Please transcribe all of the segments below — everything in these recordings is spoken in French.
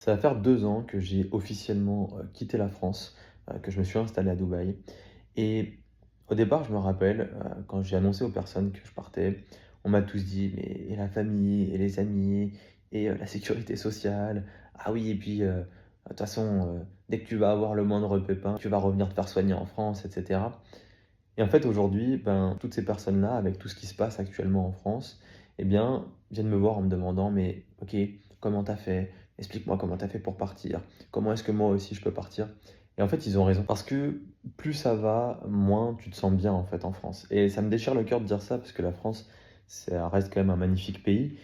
Ça va faire 2 ans que j'ai officiellement, quitté la France, que je me suis installé à Dubaï et au départ, je me rappelle, quand j'ai annoncé aux personnes que je partais, on m'a tous dit: «Mais et la famille et les amis et la sécurité sociale? Ah oui et puis, de toute façon, dès que tu vas avoir le moindre pépin, tu vas revenir te faire soigner en France» et cetera. Et en fait, aujourd'hui, ben, toutes ces personnes-là, avec tout ce qui se passe actuellement en France, eh bien, viennent me voir en me demandant: «Mais OK, comment t'as fait? Explique-moi comment t'as fait pour partir? Comment est-ce que moi aussi je peux partir?» Et en fait, ils ont raison parce que plus ça va, moins tu te sens bien, en fait, en France. Et ça me déchire le cœur de dire ça parce que la France, ça reste quand même un magnifique pays.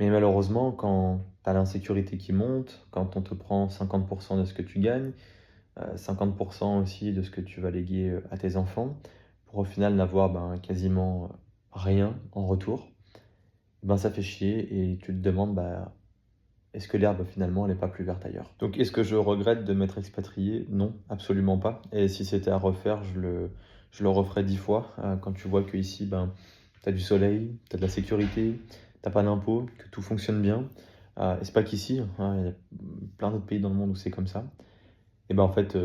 Mais malheureusement, quand tu as l'insécurité qui monte, quand on te prend 50 de ce que tu gagnes, 50 aussi de ce que tu vas léguer, à tes enfants, pour au final n'avoir, ben, quasiment, rien en retour, ben, ça fait chier et tu te demandes, bah, est-ce que l'herbe finalement elle est pas plus verte ailleurs? Donc est-ce que je regrette de m'être expatrié? Non, absolument pas et si c'était à refaire, je le referais 10 fois, quand tu vois qu'ici, ben, tu as du soleil, tu as de la sécurité, tu as pas d'impôts, que tout fonctionne bien, et c'est pas qu'ici, hein, il y a plein d'autres pays dans le monde où c'est comme ça. Et ben, en fait,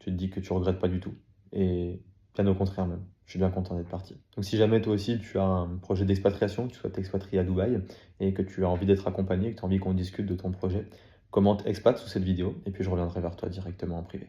tu te dis que tu regrettes pas du tout et bien au contraire même. Je suis bien content d'être parti. Donc si jamais toi aussi tu as un projet d'expatriation, que tu souhaites t'expatrier à Dubaï et que tu as envie d'être accompagné, que tu as envie qu'on discute de ton projet, commente expat sous cette vidéo et puis je reviendrai vers toi directement en privé.